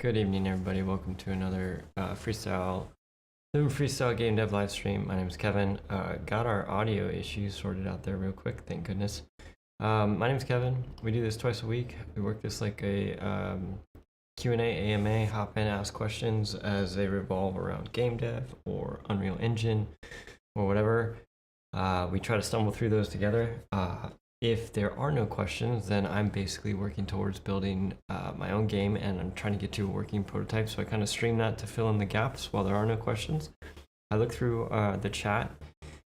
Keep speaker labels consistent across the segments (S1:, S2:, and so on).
S1: Good evening, everybody. Welcome to another freestyle game dev live stream. My name is Kevin. Got our audio issues sorted out there real quick, thank goodness. My name is Kevin. We do this twice a week. We work this like a Q&A, AMA, hop in, ask questions as they revolve around game dev or Unreal Engine or whatever. We try to stumble through those together. If there are no questions, then I'm basically working towards building my own game, and I'm trying to get to a working prototype. So I kind of stream that to fill in the gaps while there are no questions. I looked through the chat,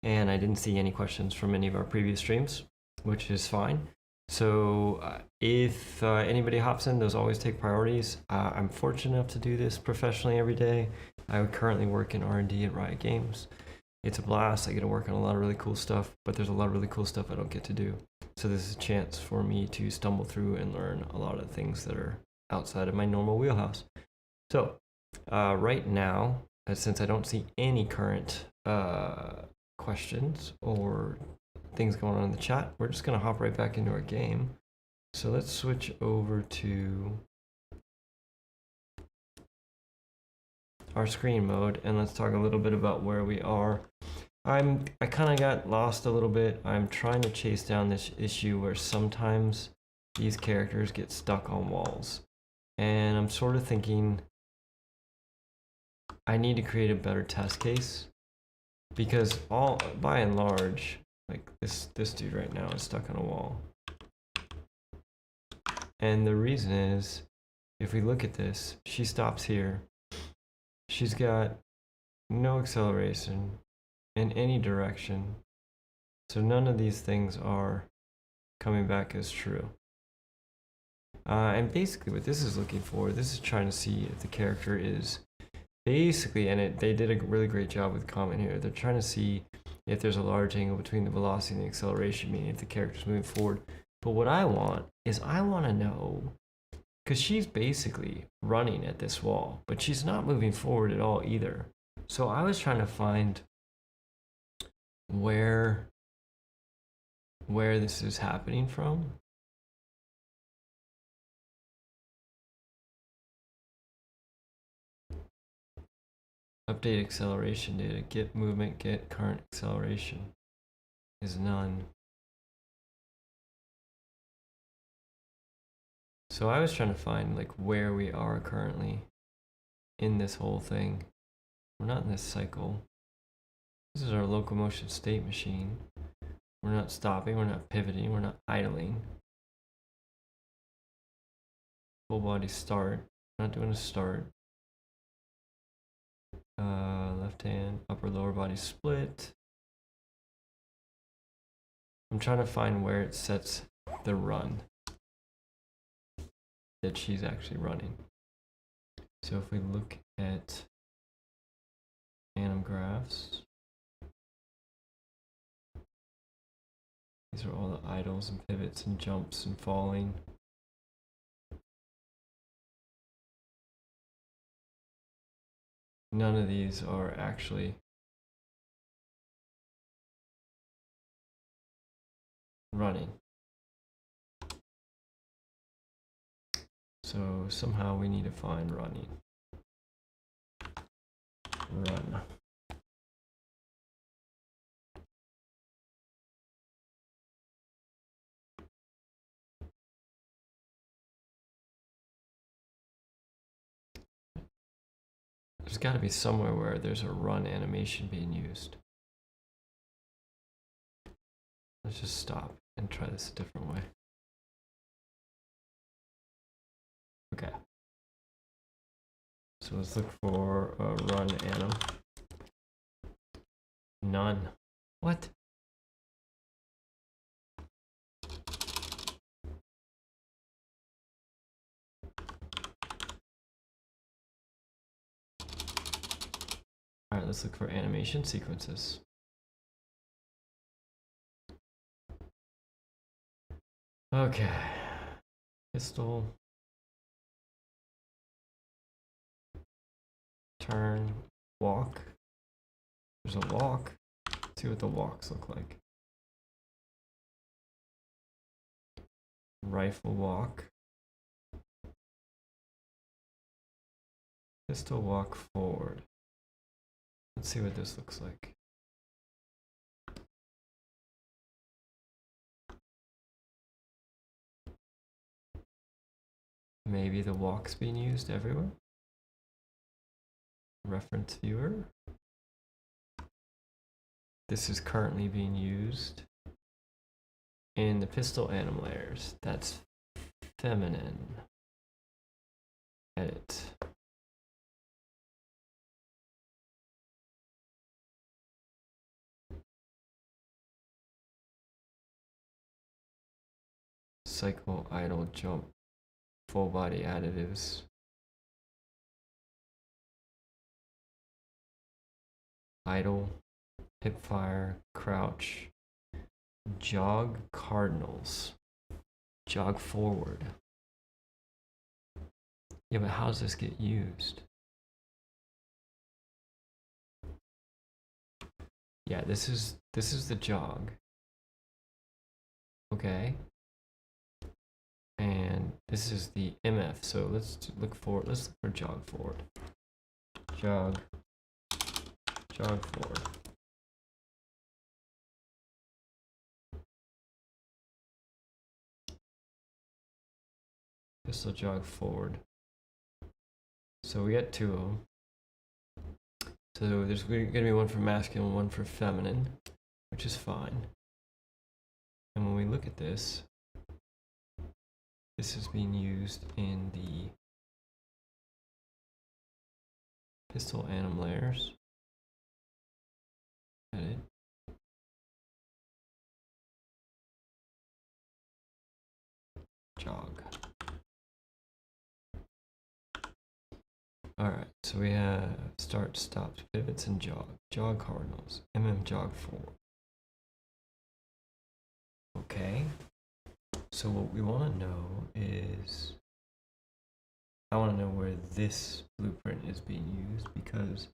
S1: and I didn't see any questions from any of our previous streams, which is fine. So if anybody hops in, those always take priorities. I'm fortunate enough to do this professionally every day. I currently work in R&D at Riot Games. It's a blast. I get to work on a lot of really cool stuff, but there's a lot of really cool stuff I don't get to do. So this is a chance for me to stumble through and learn a lot of things that are outside of my normal wheelhouse. So right now, since I don't see any current questions or things going on in the chat, we're just gonna hop right back into our game. So let's switch over to our screen mode and let's talk a little bit about where we are. I kind of got lost a little bit. I'm trying to chase down this issue where sometimes these characters get stuck on walls. And I'm sort of thinking I need to create a better test case, because by and large, like this dude right now is stuck on a wall. And the reason is, if we look at this, she stops here. She's got no acceleration in any direction. So none of these things are coming back as true. And basically what this is looking for, this is trying to see if the character is basically, and they did a really great job with comment here, they're trying to see if there's a large angle between the velocity and the acceleration, meaning if the character's moving forward. But what I want is I want to know, because she's basically running at this wall, but she's not moving forward at all either. So I was trying to find where this is happening from. Update acceleration data, get movement, get current acceleration is none. So I was trying to find like where we are currently in this whole thing. We're not in this cycle. This is our locomotion state machine. We're not stopping, we're not pivoting, we're not idling. Full body start, not doing a start. Left hand, upper lower body split. I'm trying to find where it sets the run that she's actually running. So if we look at anim graphs, these are all the idles and pivots and jumps and falling. None of these are actually running. So somehow we need to find running. Run. There's got to be somewhere where there's a run animation being used. Let's just stop and try this a different way. Okay. So let's look for a run anim. None. What? All right, let's look for animation sequences. Okay. Pistol. Turn. Walk. There's a walk. Let's see what the walks look like. Rifle walk. Pistol walk forward. Let's see what this looks like. Maybe the walk's being used everywhere. Reference viewer. This is currently being used in the pistol anim layers. That's feminine. Edit. Cycle, idle, jump, full body additives. Idle, hip fire, crouch, jog cardinals, jog forward. Yeah, but how does this get used? Yeah, this is the jog. Okay. And this is the MF. So let's look for jog forward. Jog forward. Pistol jog forward. So we got two of them. So there's going to be one for masculine, one for feminine, which is fine. And when we look at this, this is being used in the pistol anim layers. Edit. Jog. Alright, so we have start, stops, pivots, and jog. Jog cardinals. Jog forward. Okay. So what we want to know is, I want to know where this blueprint is being used, because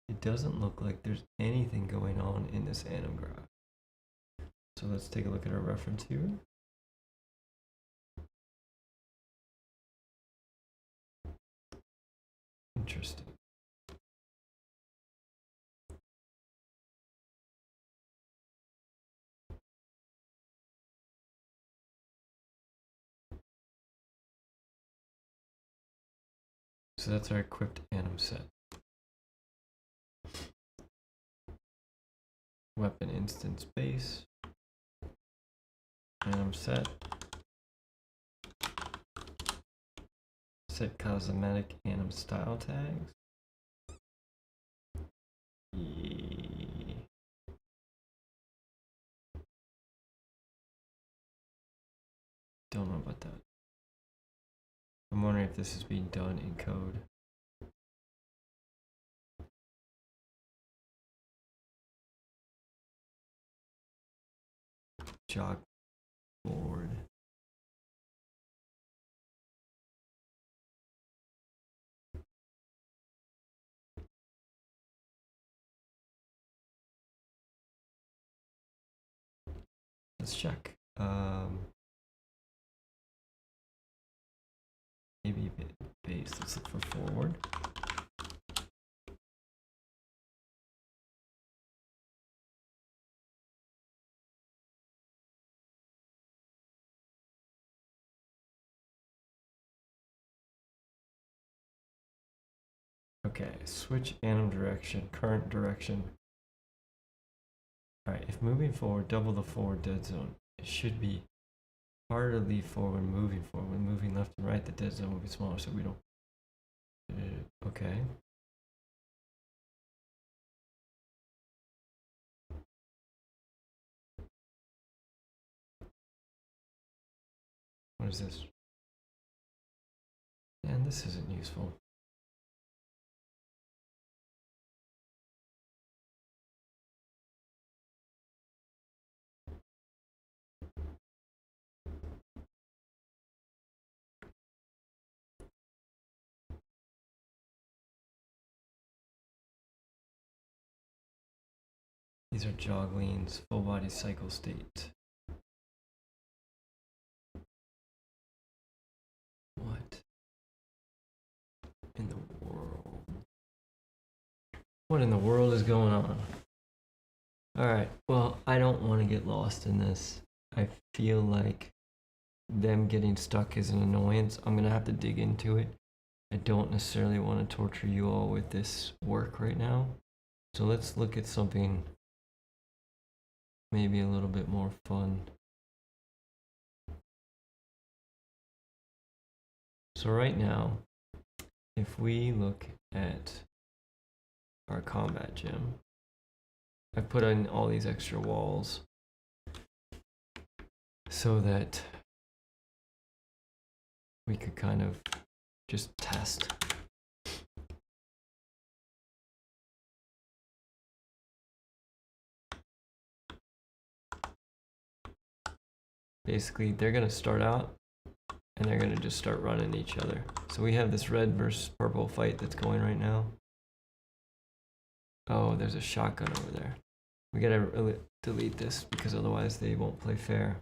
S1: it doesn't look like there's anything going on in this anim graph. So let's take a look at our reference here. Interesting. So that's our equipped anim set. Weapon instance base. Anim set. Set cosmetic anim style tags. Don't know about that. I'm wondering if this is being done in code. Jog forward. Let's check. Maybe a bit base. Let's look for forward. Okay, switch anim direction, current direction. Alright, if moving forward, double the forward dead zone. It should be harder to leave forward when moving forward. When moving left and right, the dead zone will be smaller, so we don't. Okay. What is this? And this isn't useful. These are jog leans, full body cycle state. What in the world? What in the world is going on? Alright, well, I don't want to get lost in this. I feel like them getting stuck is an annoyance. I'm gonna have to dig into it. I don't necessarily want to torture you all with this work right now. So let's look at something maybe a little bit more fun. So right now, if we look at our combat gym, I've put in all these extra walls so that we could kind of just test. Basically, they're gonna start out and they're gonna just start running each other. So we have this red versus purple fight that's going right now. Oh, there's a shotgun over there. We gotta delete this because otherwise they won't play fair.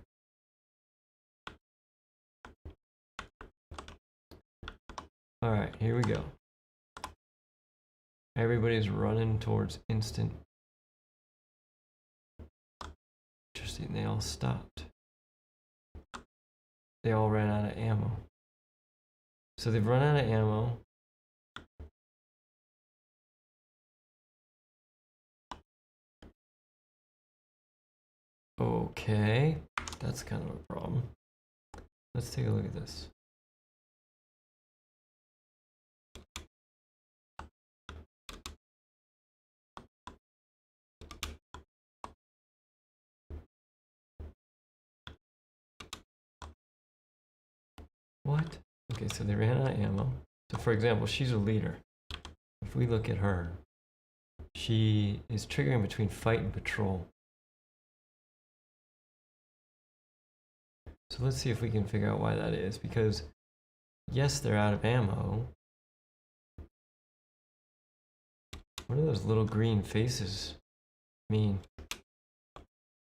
S1: Alright, here we go. Everybody's running towards instant. Interesting, they all stopped. They all ran out of ammo. So they've run out of ammo. Okay, that's kind of a problem. Let's take a look at this. What? Okay, so they ran out of ammo. So for example, she's a leader. If we look at her, she is triggering between fight and patrol. So let's see if we can figure out why that is, because yes, they're out of ammo. What do those little green faces mean?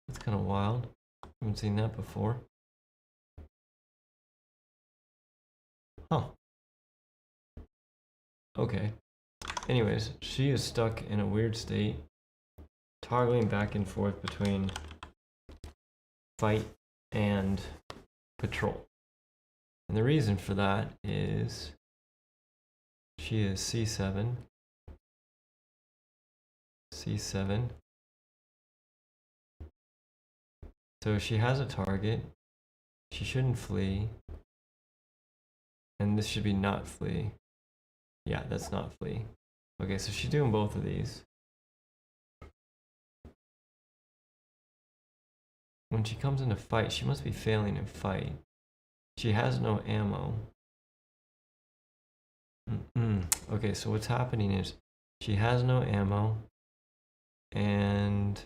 S1: That's kind of wild. Haven't seen that before. Huh. Okay. Anyways, she is stuck in a weird state, toggling back and forth between fight and patrol. And the reason for that is she is C7. C7. So she has a target. She shouldn't flee. And this should be not flee. Yeah, that's not flee. Okay, so she's doing both of these. When she comes into fight, she must be failing in fight. She has no ammo. Okay, so what's happening is she has no ammo and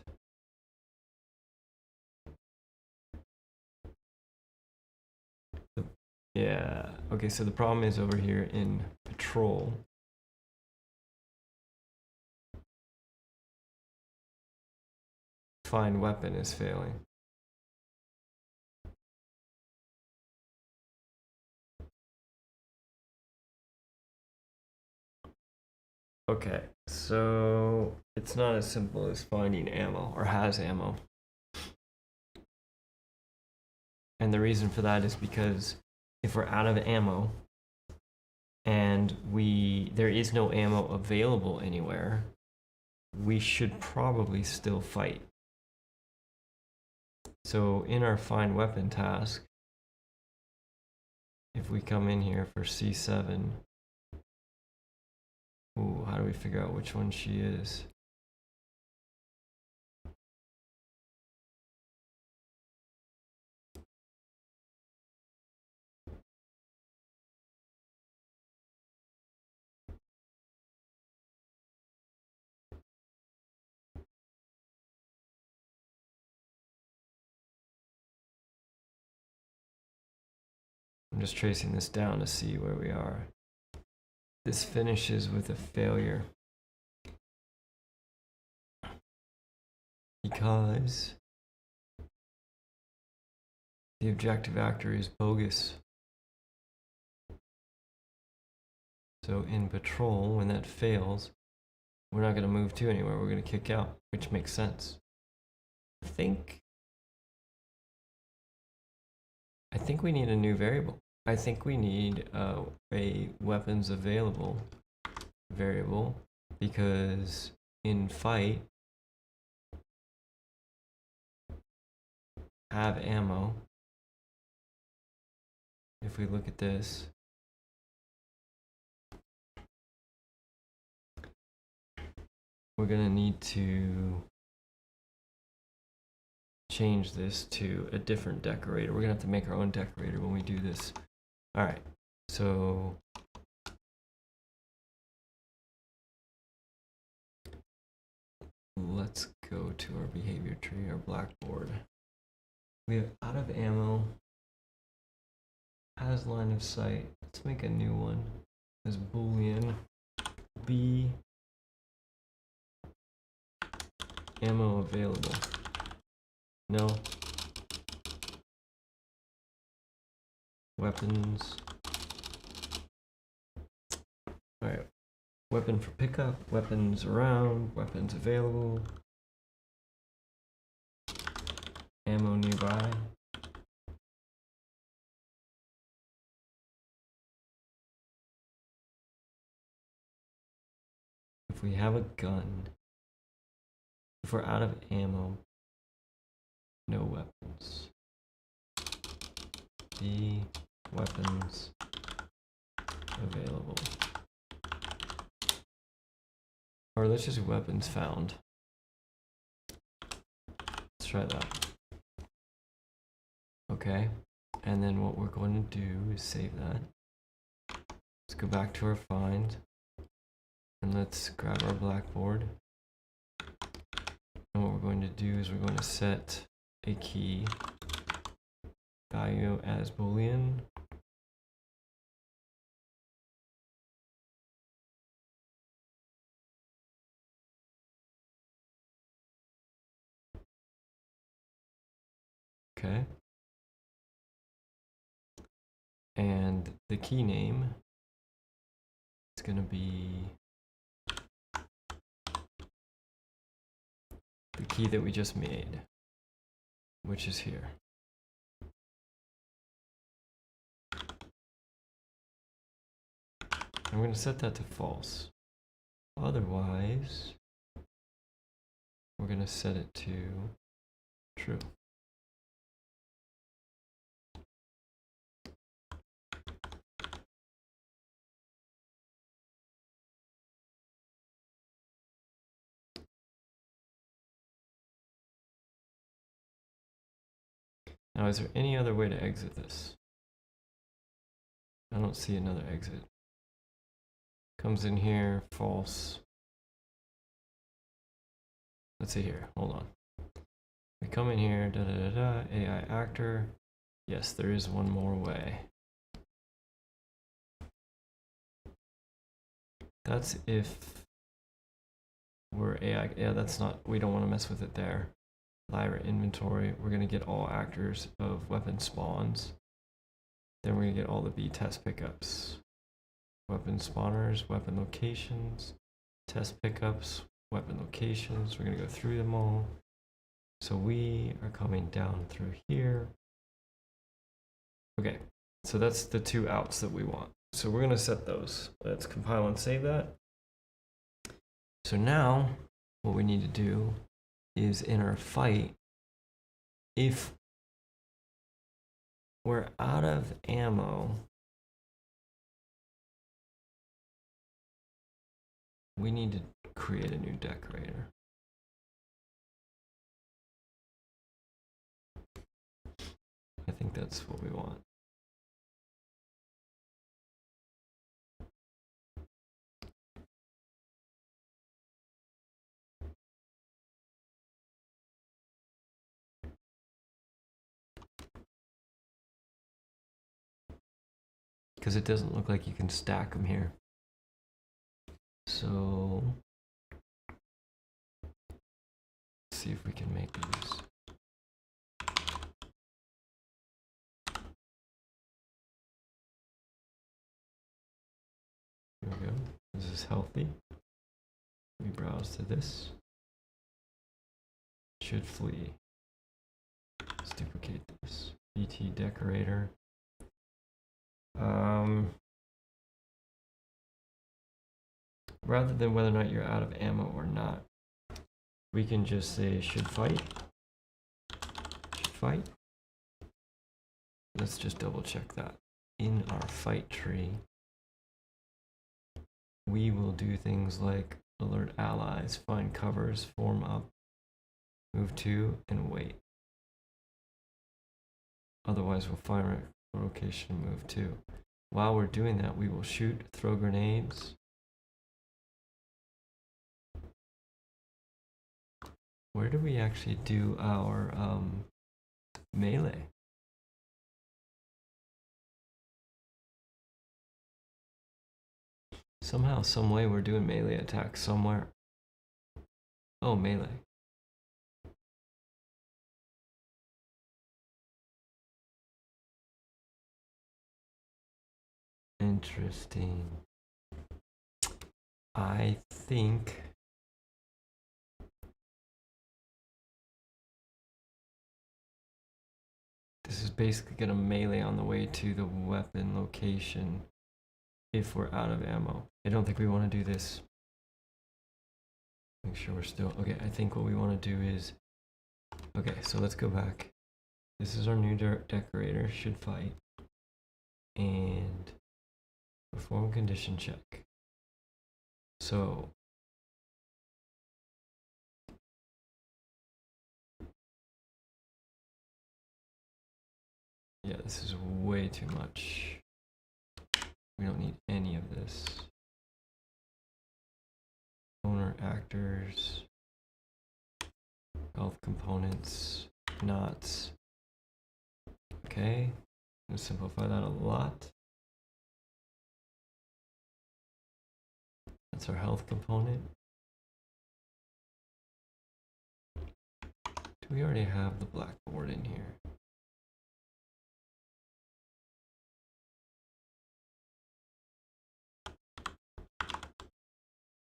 S1: yeah, okay, so the problem is over here in patrol. Find weapon is failing. Okay, so it's not as simple as finding ammo or has ammo. And the reason for that is because if we're out of ammo and there is no ammo available anywhere, we should probably still fight. So in our find weapon task, if we come in here for C7, ooh, how do we figure out which one she is? I'm just tracing this down to see where we are. This finishes with a failure. Because the objective actor is bogus. So in patrol, when that fails, we're not going to move to anywhere. We're going to kick out, which makes sense. I think we need a new variable. I think we need a weapons available variable, because in fight, have ammo. If we look at this, we're gonna need to change this to a different decorator. We're gonna have to make our own decorator when we do this. All right, so let's go to our behavior tree, our blackboard. We have out of ammo, has line of sight. Let's make a new one as boolean b ammo available. No. Weapons. All right. Weapon for pickup, weapons around, weapons available, ammo nearby. If we have a gun, if we're out of ammo, no weapons. The weapons available. Or let's just do weapons found. Let's try that. Okay, and then what we're going to do is save that. Let's go back to our find, and let's grab our blackboard. And what we're going to do is we're going to set a key value as boolean. Okay. And the key name is going to be the key that we just made, which is here. I'm going to set that to false. Otherwise, we're going to set it to true. Now, is there any other way to exit this? I don't see another exit. Comes in here, false. Let's see here, hold on. We come in here, da da da da, AI actor. Yes, there is one more way. That's if we're AI, yeah, that's not, we don't want to mess with it there. Lyra inventory, we're gonna get all actors of weapon spawns. Then we're gonna get all the B test pickups. Weapon spawners, weapon locations, test pickups, weapon locations. We're gonna go through them all. So we are coming down through here. Okay, so that's the two outs that we want. So we're gonna set those. Let's compile and save that. So now what we need to do is in our fight, if we're out of ammo, we need to create a new decorator. I think that's what we want. Because it doesn't look like you can stack them here. So let's see if we can make these. There we go. This is healthy. We browse to this. Should flee. Let's duplicate this. BT decorator. Rather than whether or not you're out of ammo or not, we can just say should fight. Should fight. Let's just double check that. In our fight tree, we will do things like alert allies, find covers, form up, move to, and wait. Otherwise, we'll find location, move to. While we're doing that, we will shoot, throw grenades. Where do we actually do our melee? Somehow, some way, we're doing melee attacks somewhere. Oh, melee. Interesting. I think this is basically gonna melee on the way to the weapon location if we're out of ammo. I don't think we want to do this. Make sure we're still okay. I think what we want to do is okay. So let's go back. This is our new decorator. Should fight and perform condition check. So yeah, this is way too much. We don't need any of this. Owner actors, health components, knots. Okay, I'm gonna simplify that a lot. That's our health component. Do we already have the blackboard in here?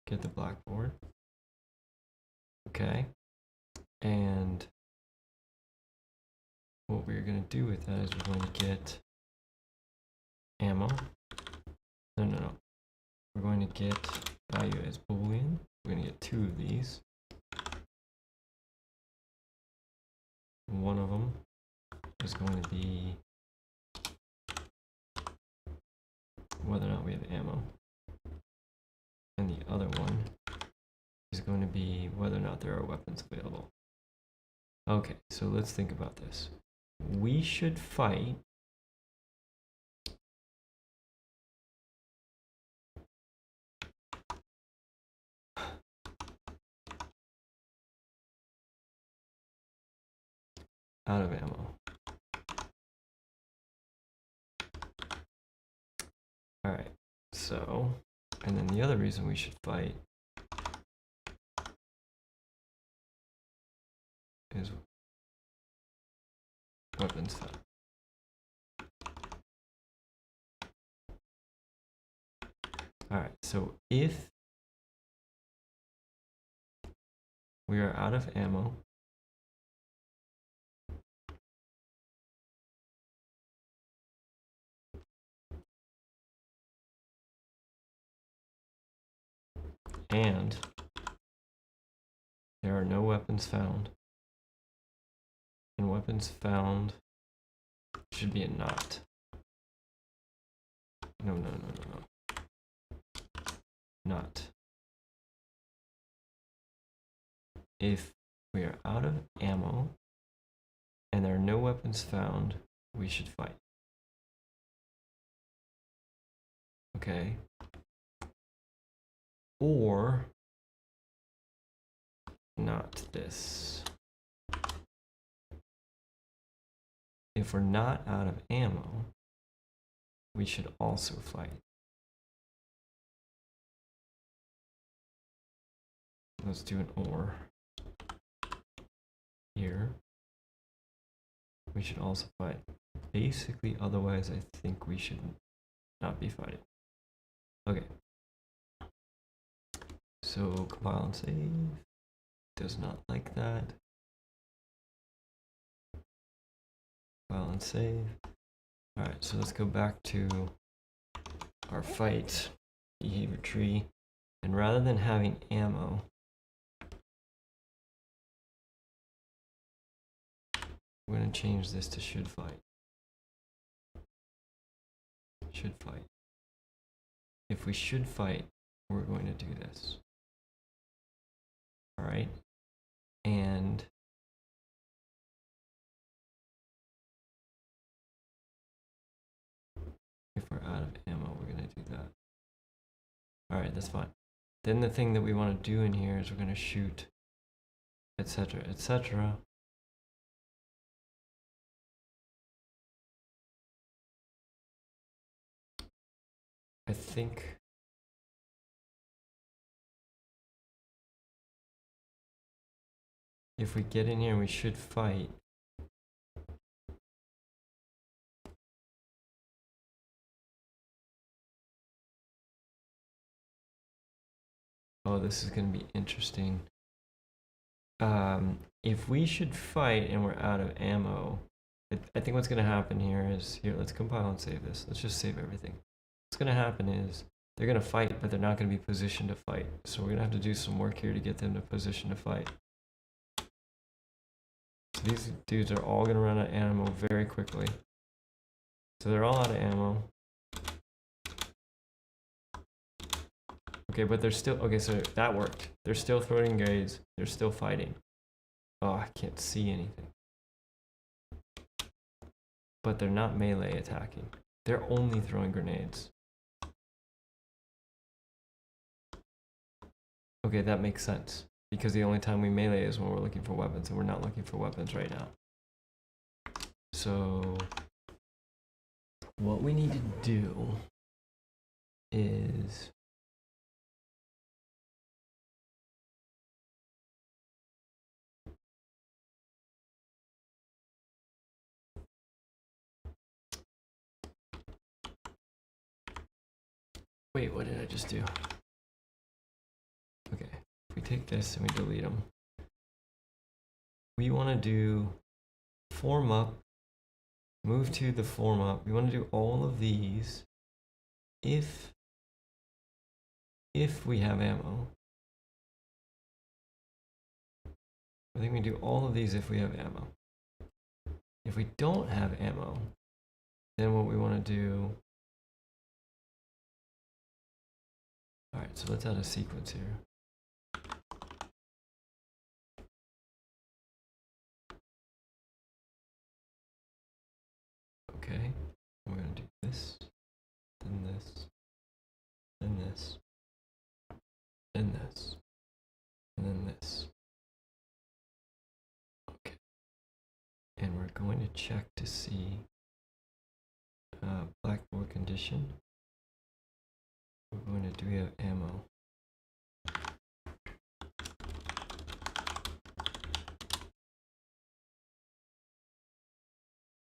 S1: Get the blackboard. Okay. And what we're going to do with that is we're going to get ammo. No. We're going to get value as Boolean. We're going to get 2 of these. One of them is going to be whether or not we have ammo. And the other one is going to be whether or not there are weapons available. Okay, so let's think about this. We should fight out of ammo. Alright, so, and then the other reason we should fight is weapons found. Alright, so if we are out of ammo, and there are no weapons found, and weapons found should be a not. No. Not. If we are out of ammo and there are no weapons found, we should fight. Okay. Or not this. If we're not out of ammo, we should also fight. Let's do an or here. We should also fight. Basically, otherwise I think we should not be fighting. Okay. So compile and save. Does not like that. Compile and save. All right, so let's go back to our fight behavior tree. And rather than having ammo, we're going to change this to should fight. Should fight. If we should fight, we're going to do this. All right. And if we're out of ammo, we're going to do that. All right, that's fine. Then the thing that we want to do in here is we're going to shoot, etc., etc. I think if we get in here and we should fight, oh, this is going to be interesting. If we should fight and we're out of ammo, I think what's going to happen here is, here, let's compile and save this. Let's just save everything. What's going to happen is they're going to fight, but they're not going to be positioned to fight. So we're going to have to do some work here to get them to position to fight. So these dudes are all going to run out of ammo very quickly. So they're all out of ammo. Okay, but they're still, okay, so that worked. They're still throwing grenades. They're still fighting. Oh, I can't see anything. But they're not melee attacking. They're only throwing grenades. Okay, that makes sense. Because the only time we melee is when we're looking for weapons, and we're not looking for weapons right now. So what we need to do is wait, what did I just do? Okay, if we take this and we delete them, we want to do form up, move to the form up. We want to do all of these if we have ammo. I think we do all of these if we have ammo. If we don't have ammo, then what we want to do. All right, so let's add a sequence here. Okay, we're going to do this, then this, then this, then this, and then this. Okay, and we're going to check to see blackboard condition. We're going to, do we have ammo?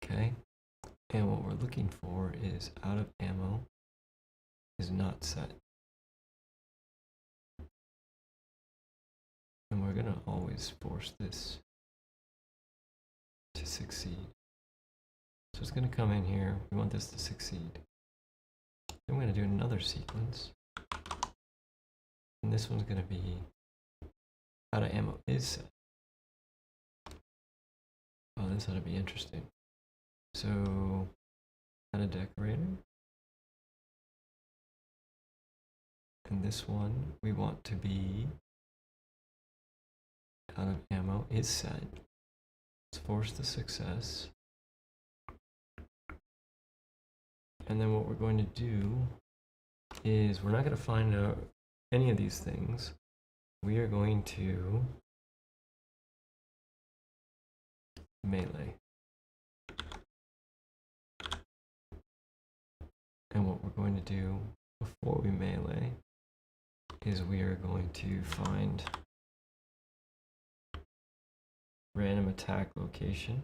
S1: Okay, and what we're looking for is out of ammo is not set. And we're gonna always force this to succeed. So it's gonna come in here, we want this to succeed. Then we're gonna do another sequence. And this one's gonna be out of ammo is set. Oh, this ought to be interesting. So add a decorator. And this one we want to be out of ammo is set. Let's force the success. And then what we're going to do is we're not going to find out any of these things. We are going to melee. And what we're going to do before we melee is we are going to find random attack location.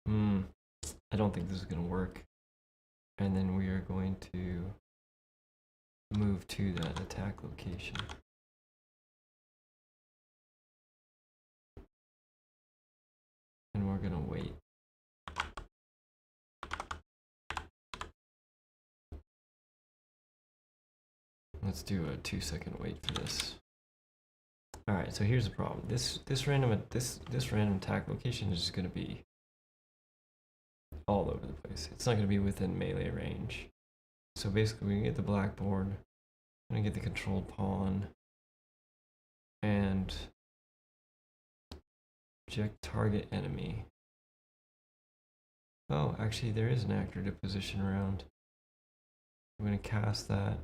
S1: I don't think this is going to work. And then we are going to move to that attack location. And we're gonna wait. Let's do a 2-second wait for this. All right, so here's the problem. This random attack location is just gonna be all over the place. It's not gonna be within melee range. So basically, we get the blackboard. I'm gonna get the controlled pawn and object target enemy. Oh, actually, there is an actor to position around. I'm gonna cast that.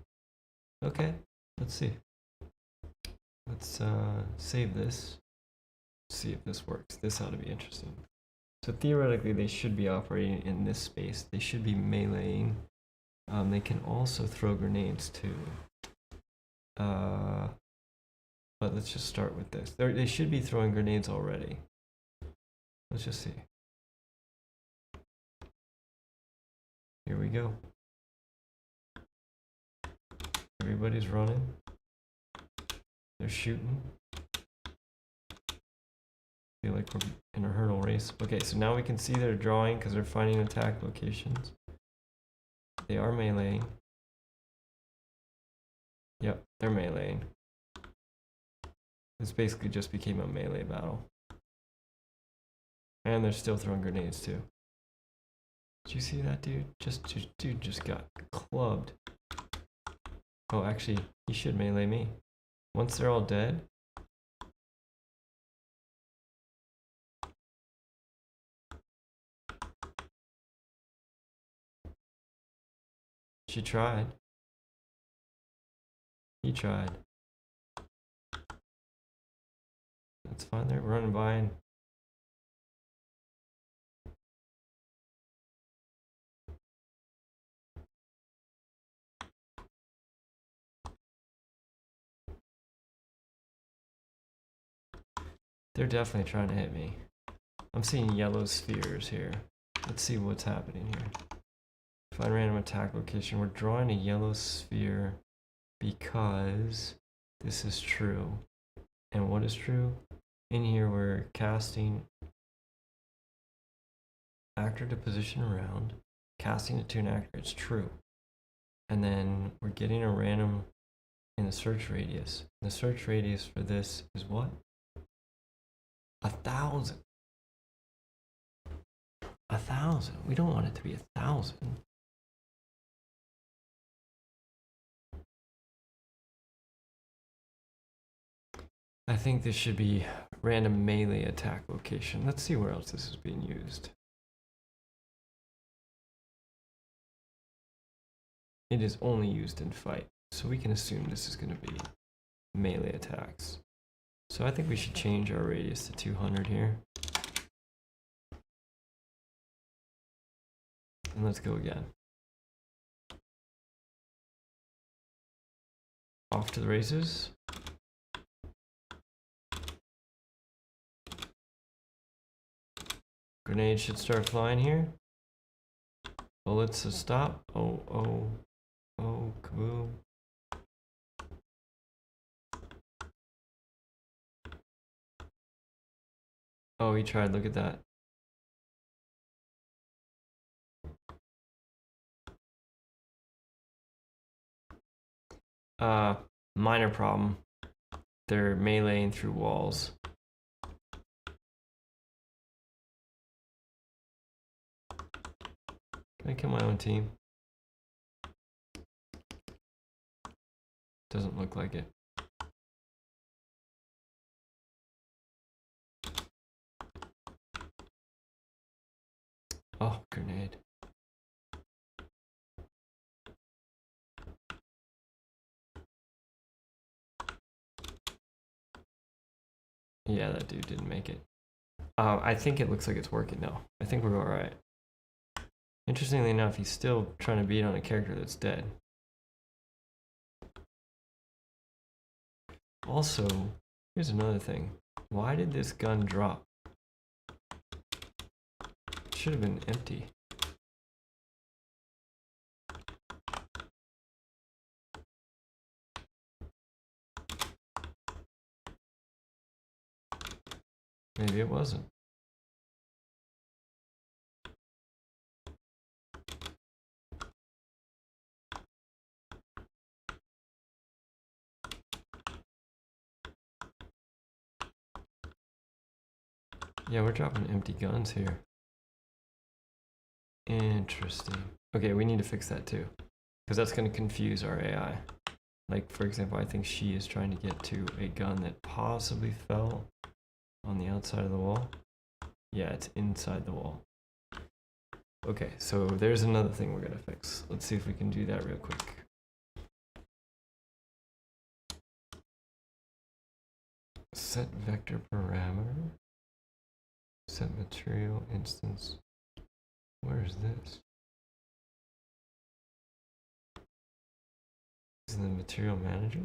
S1: Okay, let's see. Let's save this. See if this works. This ought to be interesting. So theoretically, they should be operating in this space. They should be meleeing. They can also throw grenades too. But let's just start with this. They should be throwing grenades already. Let's just see. Here we go. Everybody's running. They're shooting. Feel like we're in a hurdle race. Okay, so now we can see they're drawing because they're finding attack locations. They are meleeing. Yep, they're meleeing. This basically just became a melee battle. And they're still throwing grenades too. Did you see that dude? Dude just got clubbed. Oh, actually, he should melee me. Once they're all dead. She tried. He tried. That's fine, they're running by and they're definitely trying to hit me. I'm seeing yellow spheres here. Let's see what's happening here. Find random attack location. We're drawing a yellow sphere because this is true. And what is true? In here we're casting actor to position around, casting it to an actor. It's true. And then we're getting a random in the search radius. The search radius for this is what? 1,000. 1,000. We don't want it to be 1,000. I think this should be random melee attack location. Let's see where else this is being used. It is only used in fight, so we can assume this is going to be melee attacks. So I think we should change our radius to 200 here. And let's go again. Off to the races. Grenades should start flying here. Bullets to stop. Oh, kaboom. Oh, he tried, look at that. Minor problem. They're meleeing through walls. Can I kill my own team? Doesn't look like it. Oh, grenade. Yeah, that dude didn't make it. I think it looks like it's working now. I think we're alright. Interestingly enough, he's still trying to beat on a character that's dead. Also, here's another thing. Why did this gun drop? It should have been empty. Maybe it wasn't. Yeah, we're dropping empty guns here. Interesting. Okay, we need to fix that too, because that's going to confuse our AI. Like, for example, I think she is trying to get to a gun that possibly fell on the outside of the wall. Yeah, it's inside the wall. Okay, so there's another thing we're going to fix. Let's see if we can do that real quick. Set vector parameter. Set material instance. Where is this? Is it the material manager?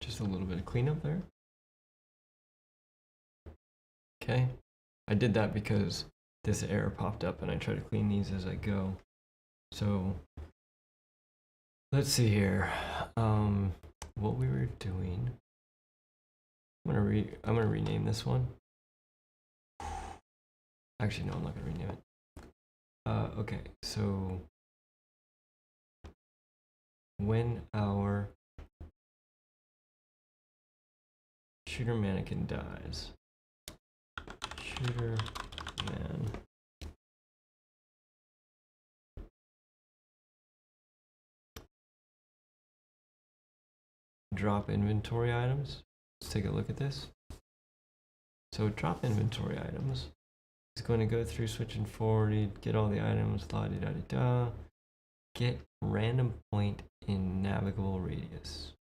S1: Just a little bit of cleanup there. Okay, I did that because this error popped up and I try to clean these as I go. So let's see here. What we were doing. I'm gonna rename this one. Actually, no, I'm not gonna rename it. Okay, so when our shooter mannequin dies, shooter man drop inventory items. Let's take a look at this. So drop inventory items. It's going to go through switch and forward, get all the items, la di da di da. Get random point in navigable radius.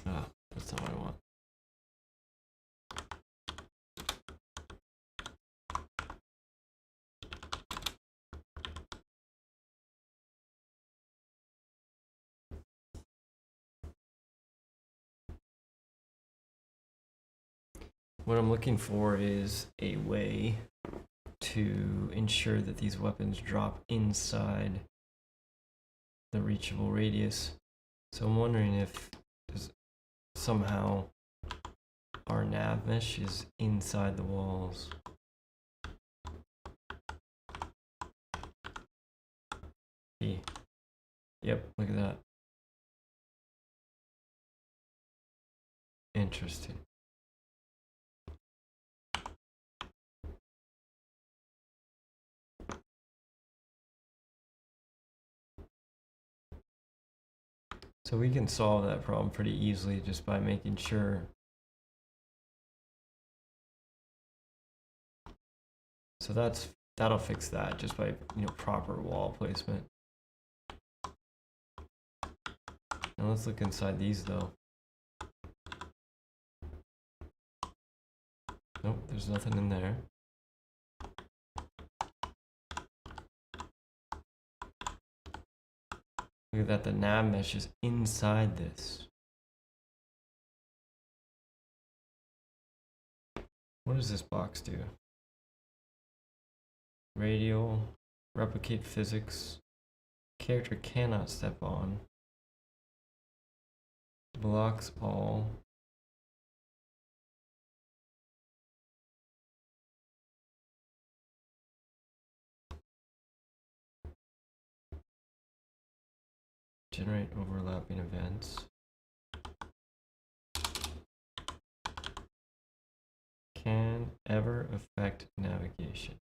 S1: Ah, that's not what I want. What I'm looking for is a way to ensure that these weapons drop inside the reachable radius. So I'm wondering if somehow our nav mesh is inside the walls. Yep, look at that. Interesting. So we can solve that problem pretty easily just by making sure. So that'll fix that just by, proper wall placement. Now let's look inside these though. Nope, there's nothing in there. Look at that, the nav mesh is inside this. What does this box do? Radial, replicate physics, character cannot step on, blocks all. Generate overlapping events. Can ever affect navigation.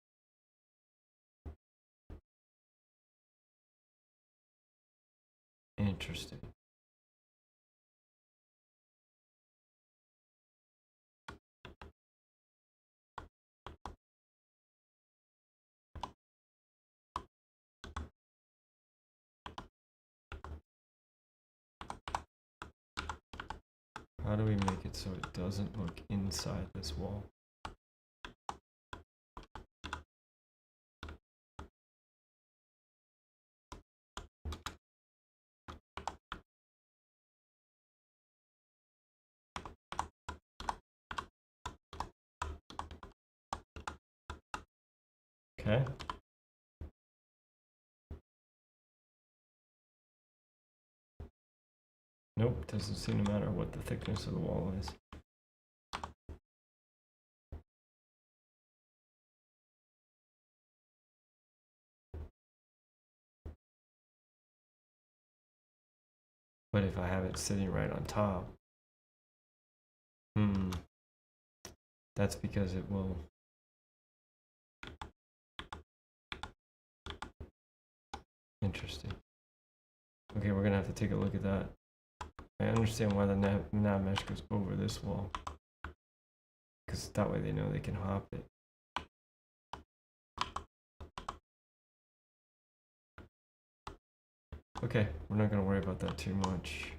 S1: Interesting. How do we make it so it doesn't look inside this wall? Okay. Nope, doesn't seem to matter what the thickness of the wall is. But if I have it sitting right on top, that's because it will. Interesting. Okay, we're gonna have to take a look at that. I understand why the nav mesh goes over this wall, because that way they know they can hop it. Okay, we're not gonna worry about that too much.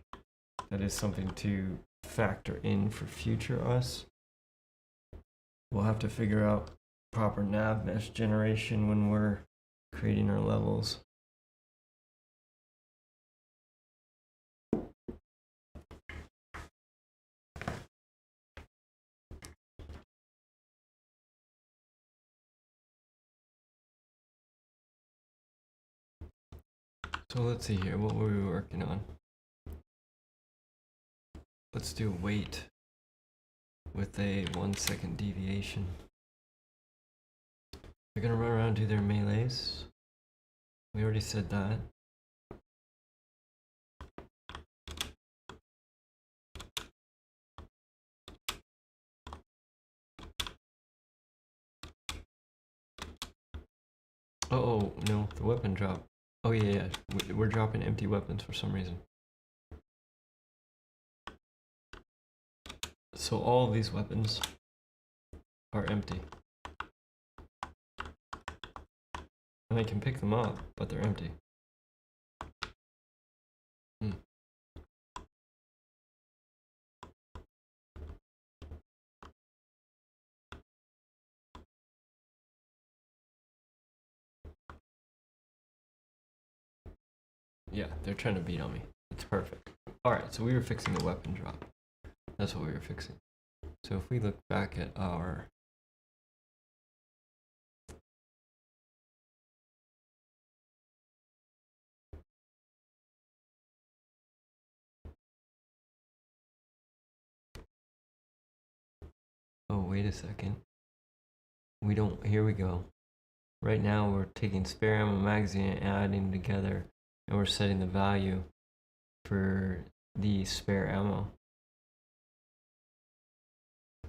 S1: That is something to factor in for future us. We'll have to figure out proper nav mesh generation when we're creating our levels. So let's see here, what were we working on? Let's do weight with a 1 second deviation. They're gonna run around and do their melees. We already said that. Oh, no, the weapon drop. Oh yeah, we're dropping empty weapons for some reason. So all of these weapons are empty. And I can pick them up, but they're empty. Yeah, they're trying to beat on me. It's perfect. Alright, so we were fixing the weapon drop. That's what we were fixing. So if we look back at our... Oh, wait a second. We don't... Here we go. Right now we're taking spare ammo magazine and adding them together, and we're setting the value for the spare ammo.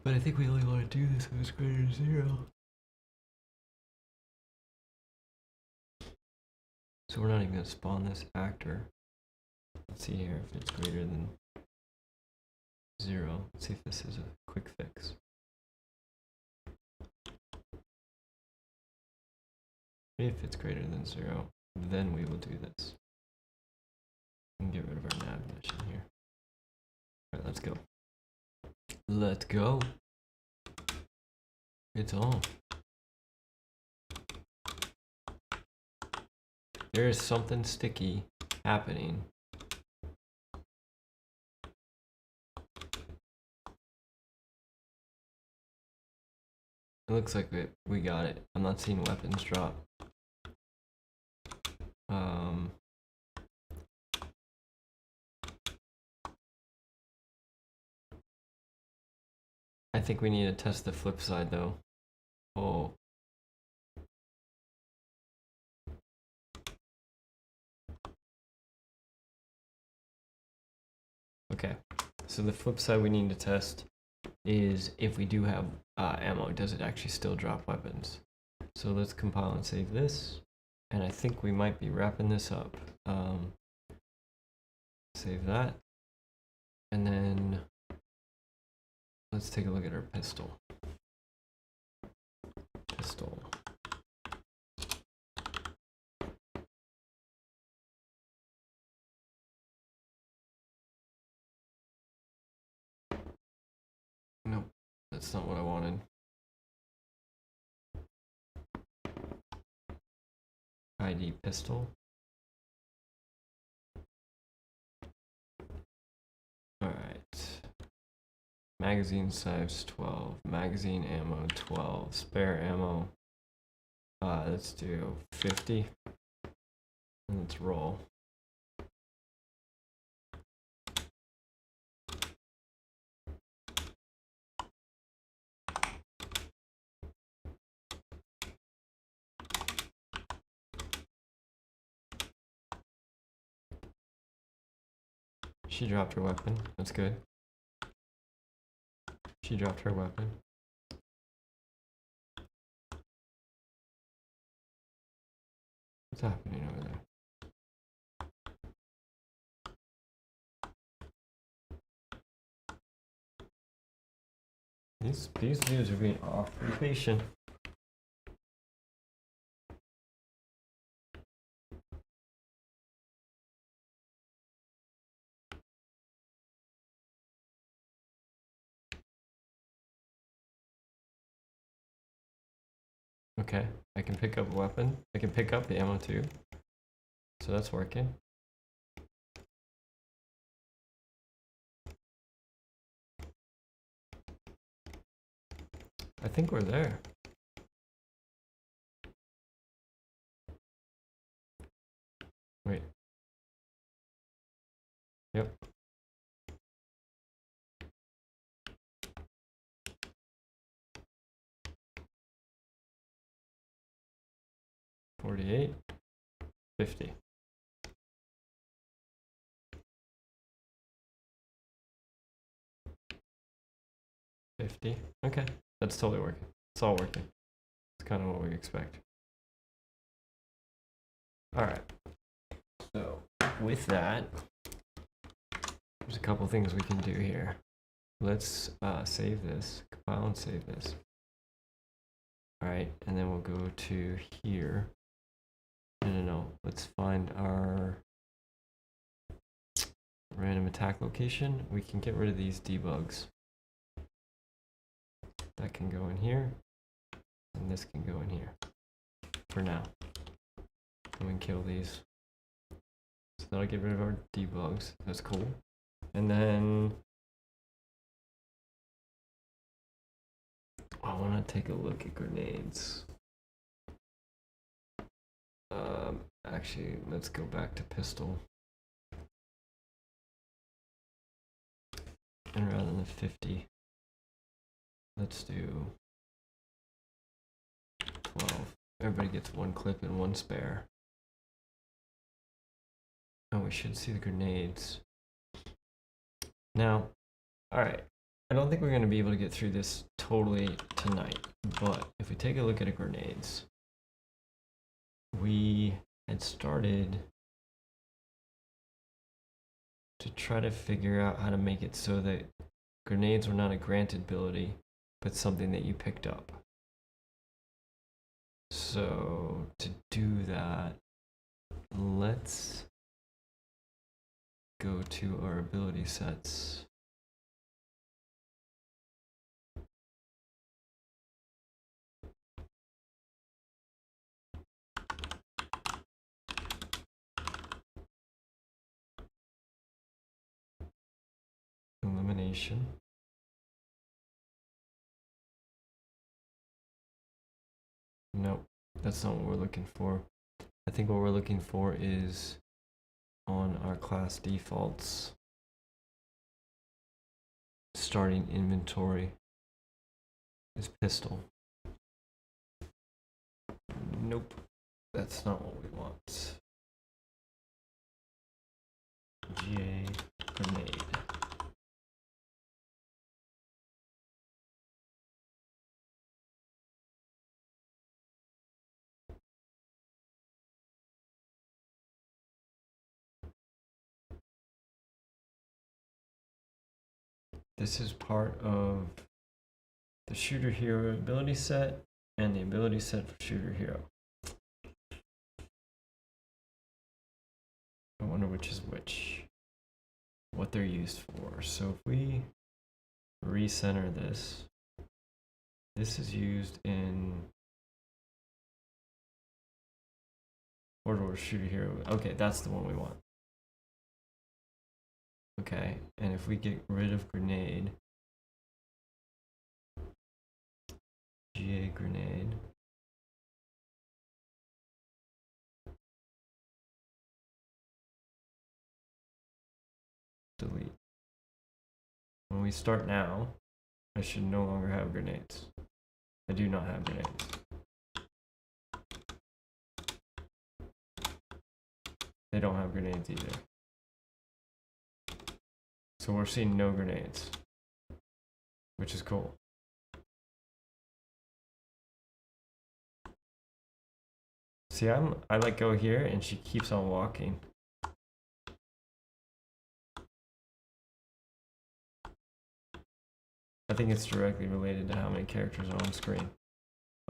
S1: But I think we only want to do this if it's greater than 0. So we're not even going to spawn this actor. Let's see here if it's greater than 0. Let's see if this is a quick fix. If it's greater than 0, then we will do this. And get rid of our nav mesh in here. Alright, let's go. Let's go. It's on. There is something sticky happening. It looks like we got it. I'm not seeing weapons drop. I think we need to test the flip side though. Oh. Okay, so the flip side we need to test is if we do have ammo, does it actually still drop weapons? So let's compile and save this. And I think we might be wrapping this up. Save that. And then let's take a look at our pistol. Pistol. Nope, that's not what I wanted. ID pistol. Alright. Magazine size 12. Magazine ammo 12. Spare ammo Let's do 50. And let's roll. She dropped her weapon. That's good. She dropped her weapon. What's happening over there? These dudes are being awfully patient. Okay, I can pick up a weapon. I can pick up the ammo too. So that's working. I think we're there. Wait. Yep. $48, $50. $50. Okay, that's totally working. It's all working. It's kind of what we expect. All right. So with that, there's a couple things we can do here. Let's save this, compile and save this. All right, and then we'll go to here. No. Let's find our random attack location. We can get rid of these debugs. That can go in here, and this can go in here for now. And we can kill these. So that'll get rid of our debugs. That's cool. And then I want to take a look at grenades. Actually, let's go back to pistol. And rather than 50, let's do 12. Everybody gets one clip and one spare. And we should see the grenades. Now, alright. I don't think we're going to be able to get through this totally tonight. But if we take a look at the grenades, we had started to try to figure out how to make it so that grenades were not a granted ability, but something that you picked up. So to do that, let's go to our ability sets. Elimination. Nope, that's not what we're looking for. I think what we're looking for is on our class defaults, starting inventory is pistol. Nope, that's not what we want. GA grenade. This is part of the shooter hero ability set and the ability set for shooter hero. I wonder which is which, what they're used for. So if we recenter this, this is used in order shooter hero. Okay, that's the one we want. Okay, and if we get rid of grenade, GA grenade, delete. When we start now, I should no longer have grenades. I do not have grenades. They don't have grenades either. So we're seeing no grenades, which is cool. See, I like go here and she keeps on walking. I think it's directly related to how many characters are on screen.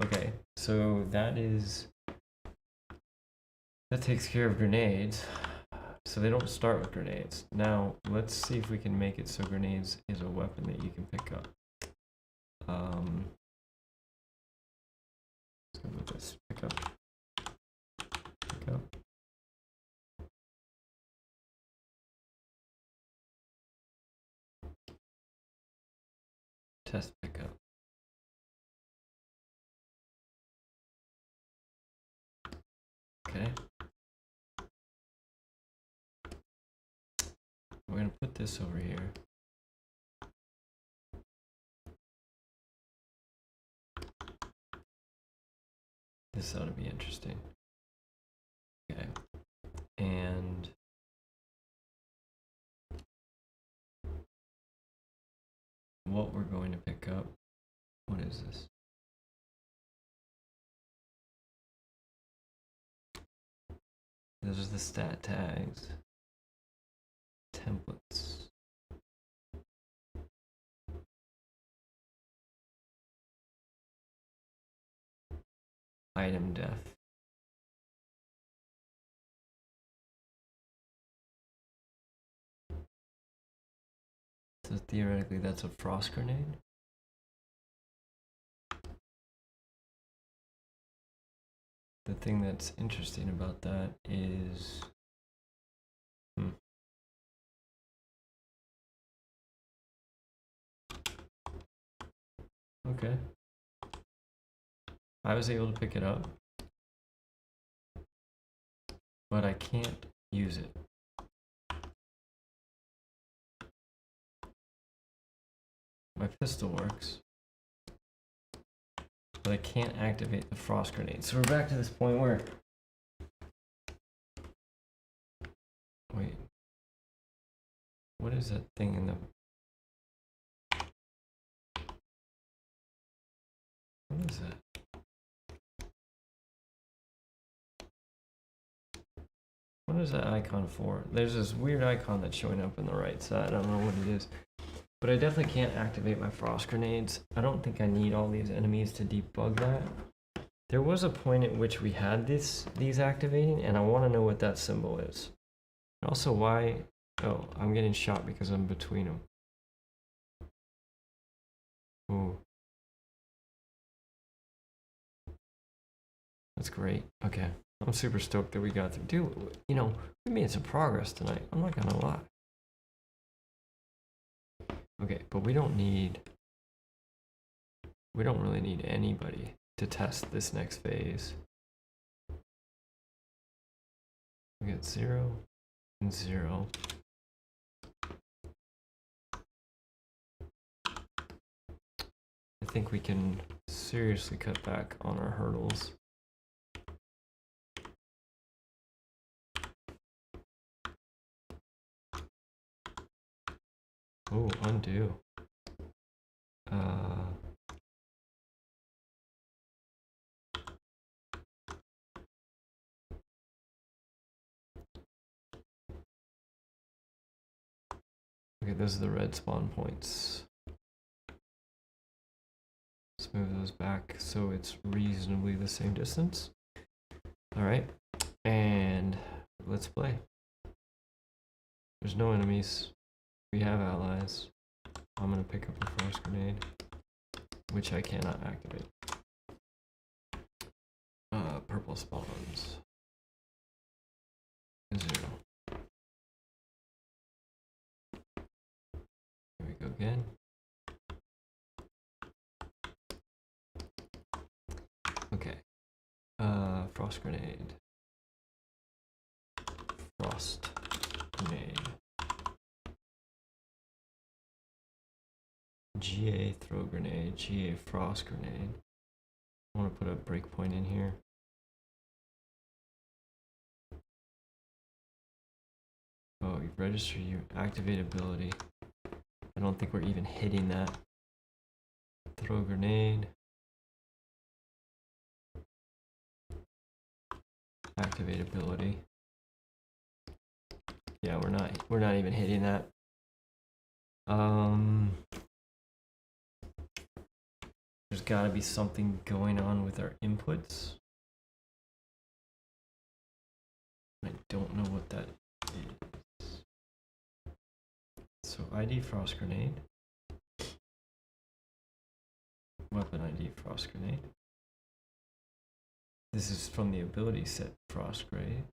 S1: Okay, so that takes care of grenades. So they don't start with grenades. Now, let's see if we can make it so grenades is a weapon that you can pick up. Let's go with this. Pick up. Pick up. Test pickup. Okay. We're going to put this over here. This ought to be interesting. Okay. And what we're going to pick up, what is this? Those are the stat tags. Templates. Item def. So theoretically that's a frost grenade. The thing that's interesting about that is okay. I was able to pick it up, but I can't use it. My pistol works, but I can't activate the frost grenade. So we're back to this point where, wait, what is that thing in the, what is that? What is that icon for? There's this weird icon that's showing up on the right side. I don't know what it is. But I definitely can't activate my frost grenades. I don't think I need all these enemies to debug that. There was a point at which we had these activating, and I want to know what that symbol is. Also, why... Oh, I'm getting shot because I'm between them. Ooh. That's great. Okay. I'm super stoked that we got through. Dude, you know, we made some progress tonight. I'm not gonna lie. Okay, but we don't really need anybody to test this next phase. We got 0 and 0. I think we can seriously cut back on our hurdles. Oh, undo. Okay, those are the red spawn points. Let's move those back so it's reasonably the same distance. All right, and let's play. There's no enemies. We have allies. I'm gonna pick up a frost grenade, which I cannot activate. Purple spawns. 0. Here we go again. Okay. Frost grenade. Frost grenade. GA throw grenade, GA frost grenade. I want to put a breakpoint in here. Oh, you register your activate ability. I don't think we're even hitting that. Throw grenade. Activate ability. Yeah, we're not even hitting that. There's gotta be something going on with our inputs. I don't know what that is. So ID frost grenade. Weapon ID frost grenade. This is from the ability set frost grenade.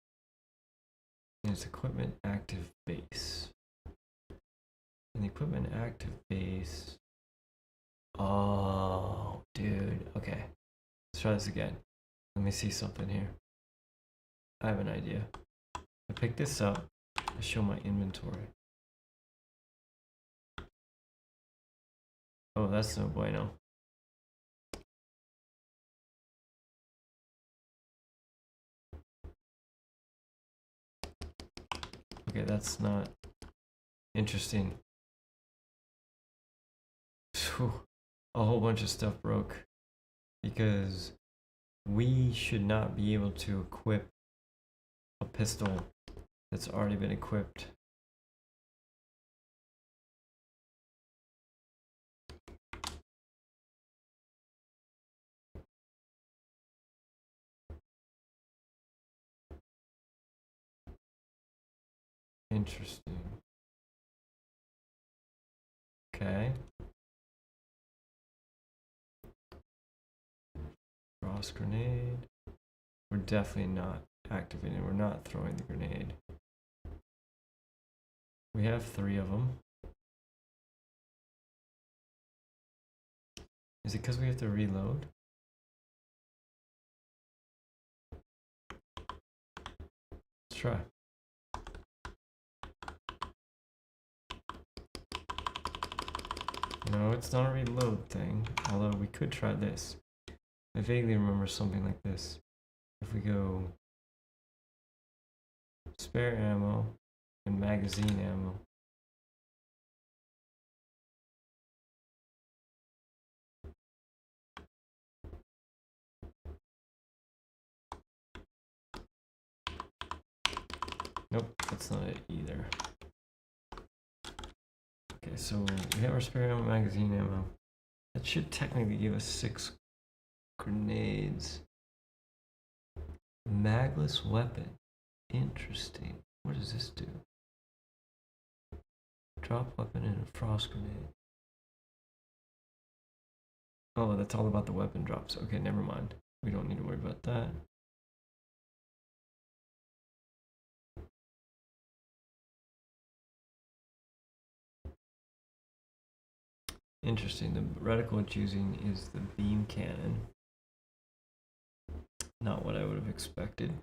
S1: And it's equipment active base. And the equipment active base. Oh, dude. Okay. Let's try this again. Let me see something here. I have an idea. I pick this up. I show my inventory. Oh, that's no bueno. Okay, that's not interesting. Whew. A whole bunch of stuff broke because we should not be able to equip a pistol that's already been equipped. Interesting. Okay. Frost grenade. We're definitely not activating. We're not throwing the grenade. We have 3 of them. Is it because we have to reload? Let's try. No, it's not a reload thing, although we could try this. I vaguely remember something like this. If we go spare ammo and magazine ammo. Nope, that's not it either. Okay, so we have our spare ammo, magazine ammo. That should technically give us 6 grenades. Magless weapon. Interesting. What does this do? Drop weapon and a frost grenade. Oh, that's all about the weapon drops. Okay, never mind. We don't need to worry about that. Interesting. The reticle it's using is the beam cannon. Not what I would have expected.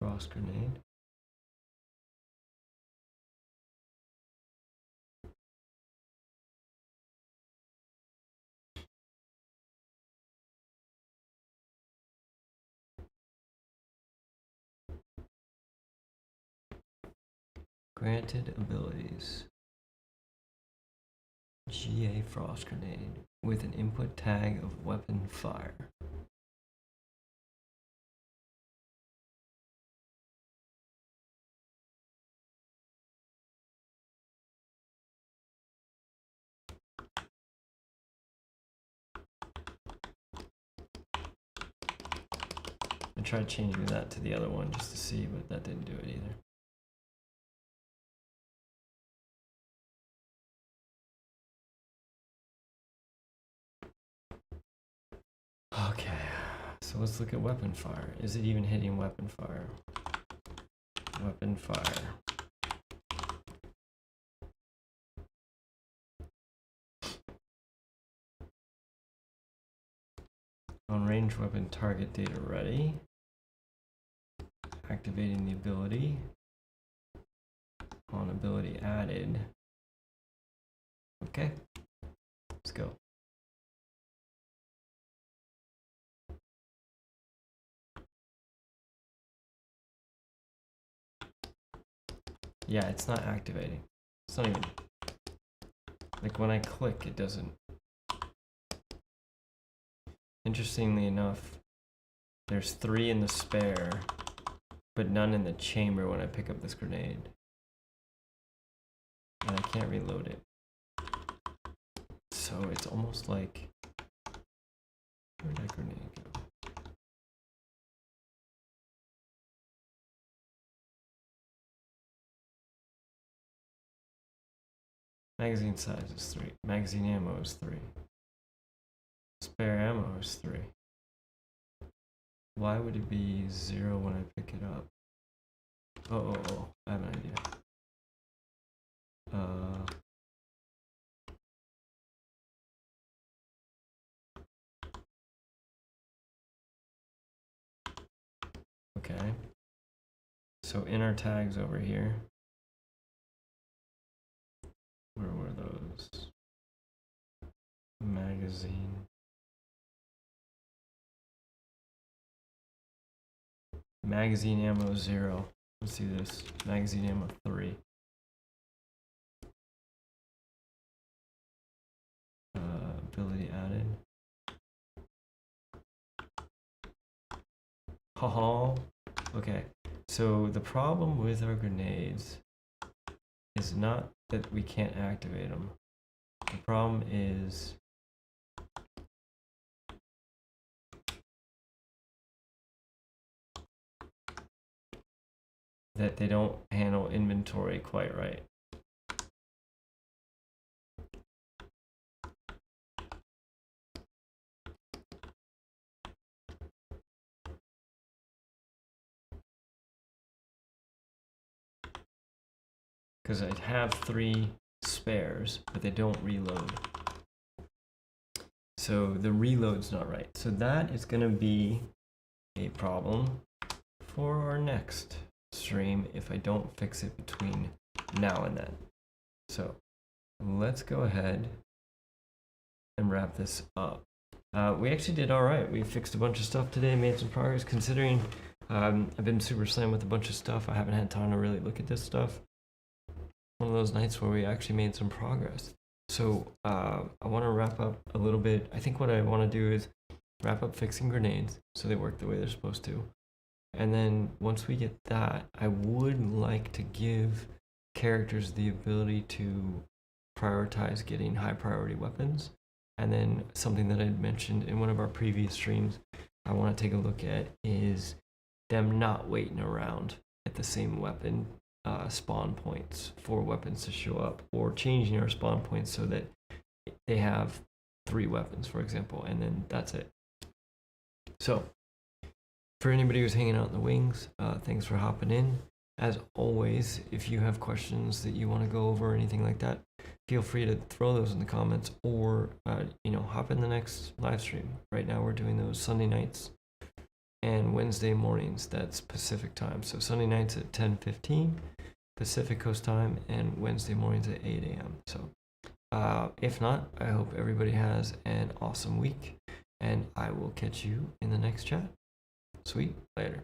S1: Frost grenade. Granted abilities. GA frost grenade with an input tag of weapon fire. I tried changing that to the other one just to see, but that didn't do it either. Okay, so let's look at weapon fire. Is it even hitting weapon fire? Weapon fire. On range weapon target data ready. Activating the ability. On ability added. Okay, let's go. Yeah, it's not activating. It's not even, like when I click, it doesn't. Interestingly enough, there's 3 in the spare, but none in the chamber when I pick up this grenade. And I can't reload it. So it's almost like, where'd that grenade go? Magazine size is 3. Magazine ammo is 3. Spare ammo is 3. Why would it be 0 when I pick it up? Oh, I have an idea. Okay. So inner tags over here. Where were those? Magazine. Magazine ammo 0. Let's do this. Magazine ammo 3. Ability added. Haha. Okay. So the problem with our grenades is not that we can't activate them. The problem is that they don't handle inventory quite right. Because I have 3 spares, but they don't reload. So the reload's not right. So that is going to be a problem for our next stream if I don't fix it between now and then. So let's go ahead and wrap this up. We actually did all right. We fixed a bunch of stuff today, made some progress considering I've been super slammed with a bunch of stuff. I haven't had time to really look at this stuff. One of those nights where we actually made some progress. So I want to wrap up a little bit. I think what I want to do is wrap up fixing grenades so they work the way they're supposed to. And then once we get that, I would like to give characters the ability to prioritize getting high priority weapons. And then something that I'd mentioned in one of our previous streams I want to take a look at is them not waiting around at the same weapon spawn points for weapons to show up, or changing our spawn points so that they have 3 weapons, for example, and then that's it. So for anybody who's hanging out in the wings, thanks for hopping in. As always, if you have questions that you want to go over or anything like that, feel free to throw those in the comments, or hop in the next live stream. Right now we're doing those Sunday nights and Wednesday mornings. That's Pacific time. So Sunday nights at 10:15 Pacific Coast time, and Wednesday mornings at 8 a.m. So if not, I hope everybody has an awesome week, and I will catch you in the next chat. Sweet. Later.